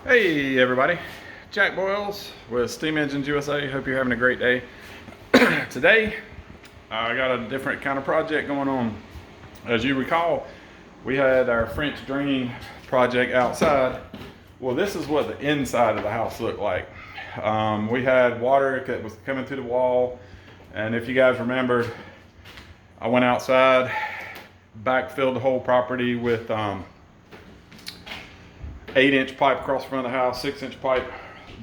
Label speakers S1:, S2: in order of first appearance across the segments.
S1: Hey everybody, Jack Boyles with Steam Engines USA. Hope you're having a great day. Today, I got a different kind of project going on. As you recall, we had our French drain project outside. Well, this is what the inside of the house looked like. We had water that was coming through the wall, and if you guys remember, I went outside, backfilled the whole property with 8-inch pipe across the front of the house, 6-inch pipe,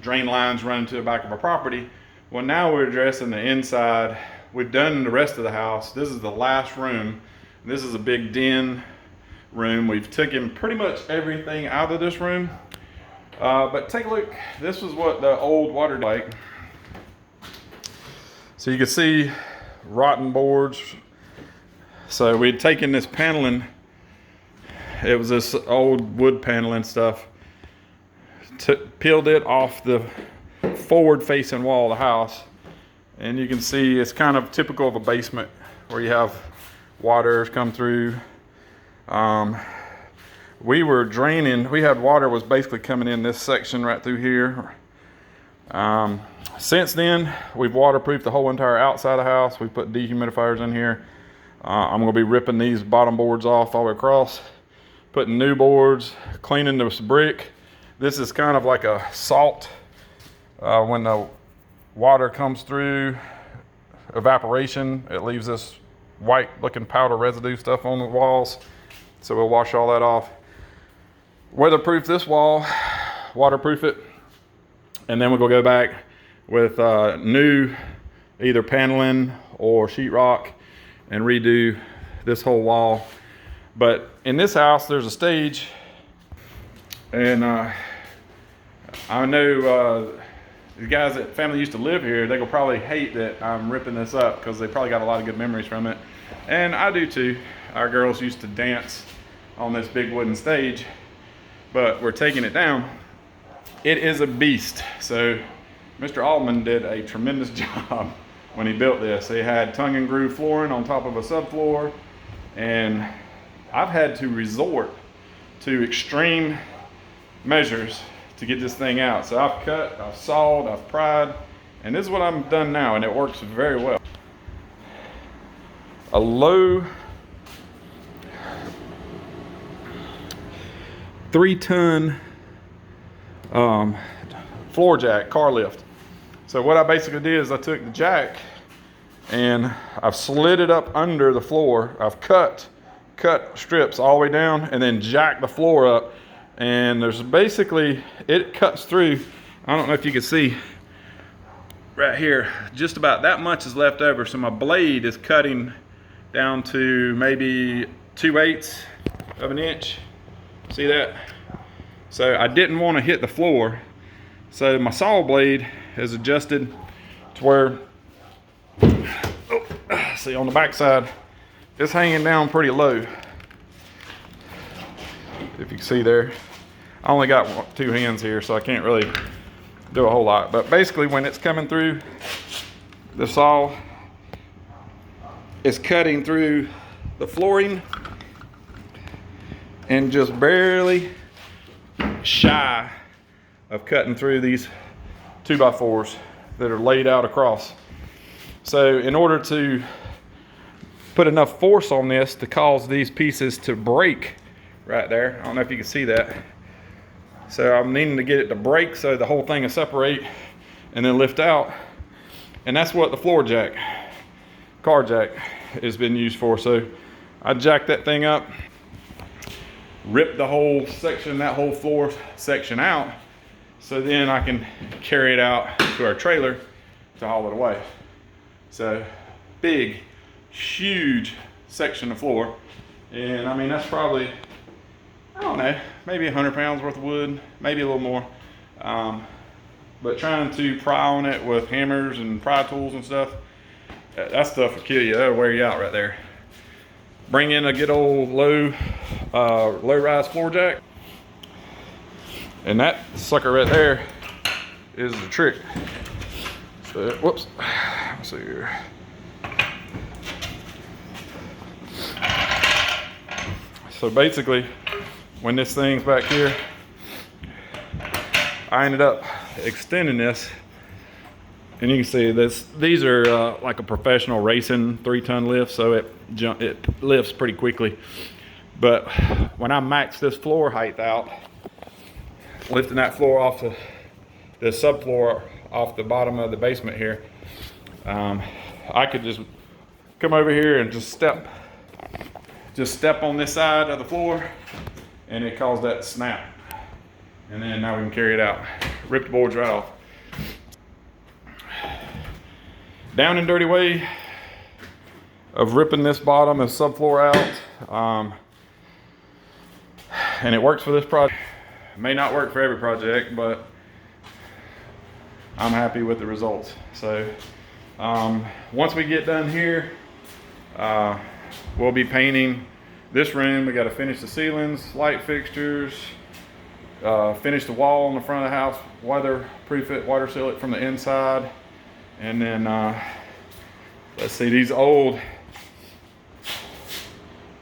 S1: drain lines running to the back of our property. Well, now we're addressing the inside. We've done the rest of the house. This is the last room. This is a big den room. We've taken pretty much everything out of this room. But take a look. This was what the old water like. So you can see rotten boards. So we'd taken this paneling. It was this old wood paneling stuff. Peeled it off the forward facing wall of the house. And you can see it's kind of typical of a basement where you have water come through. We were draining, we had water was basically coming in this section right through here. Since then, we've waterproofed the whole entire outside of the house. We put dehumidifiers in here. I'm gonna be ripping these bottom boards off all the way across, putting new boards, cleaning this brick. This is kind of like a salt. When the water comes through evaporation, it leaves this white looking powder residue stuff on the walls. So we'll wash all that off. Weatherproof this wall, waterproof it, and then we're gonna go back with new either paneling or sheetrock and redo this whole wall. But in this house, there's a stage, and I know the guys that family used to live here, they will probably hate that I'm ripping this up because they probably got a lot of good memories from it. And I do too. Our girls used to dance on this big wooden stage, but we're taking it down. It is a beast. So Mr. Altman did a tremendous job when he built this. He had tongue and groove flooring on top of a subfloor, and I've had to resort to extreme measures to get this thing out. So I've cut, I've sawed, I've pried, and this is what I've done now, and it works very well. A low 3-ton floor jack, car lift. So what I basically did is I took the jack and I've slid it up under the floor. I've cut strips all the way down and then jacked the floor up. And there's basically, it cuts through, I don't know if you can see right here, just about that much is left over. So my blade is cutting down to maybe 2/8 of an inch. See that? So I didn't want to hit the floor. So my saw blade is adjusted to where, see on the back side, it's hanging down pretty low. If you can see there, I only got 2 hands here, so I can't really do a whole lot. But basically when it's coming through, the saw is cutting through the flooring and just barely shy of cutting through these 2x4s that are laid out across. So in order to put enough force on this to cause these pieces to break right there, I don't know if you can see that. So I'm needing to get it to break so the whole thing will separate and then lift out. And that's what the floor jack, car jack, has been used for. So I jacked that thing up, ripped the whole section, that whole floor section out, so then I can carry it out to our trailer to haul it away. So big, huge section of floor. And I mean, that's probably, I don't know, maybe 100 pounds worth of wood, maybe a little more. But trying to pry on it with hammers and pry tools and stuff, that stuff will kill you. That'll wear you out right there. Bring in a good old low rise floor jack. And that sucker right there is the trick. So, whoops, let's see here. So basically, when this thing's back here, I ended up extending this, and you can see these are like a professional racing 3-ton lift, so it lifts pretty quickly. But when I maxed this floor height out, lifting that floor off the subfloor off the bottom of the basement here, I could just come over here and just step on this side of the floor, and it caused that to snap. And then now we can carry it out. Rip the boards right off. Down and dirty way of ripping this bottom and subfloor out. And it works for this project. It may not work for every project, but I'm happy with the results. So once we get done here, we'll be painting this room. We got to finish the ceilings, light fixtures, finish the wall on the front of the house, weatherproof it, water seal it from the inside. And then let's see, these old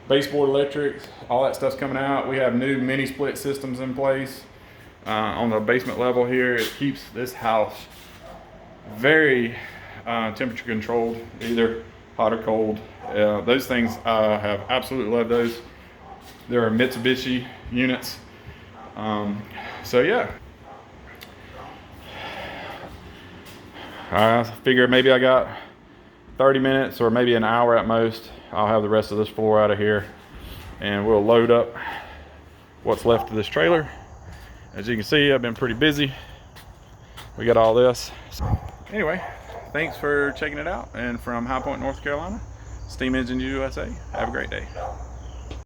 S1: baseboard electrics, all that stuff's coming out. We have new mini split systems in place on the basement level here. It keeps this house very temperature controlled, either hot or cold. Those things, I have absolutely loved those. They're Mitsubishi units. So yeah, I figure maybe I got 30 minutes or maybe an hour at most. I'll have the rest of this floor out of here, and we'll load up what's left of this trailer. As you can see, I've been pretty busy. We got all this. So anyway, thanks for checking it out. And from High Point, North Carolina, Steam Engine USA, have a great day.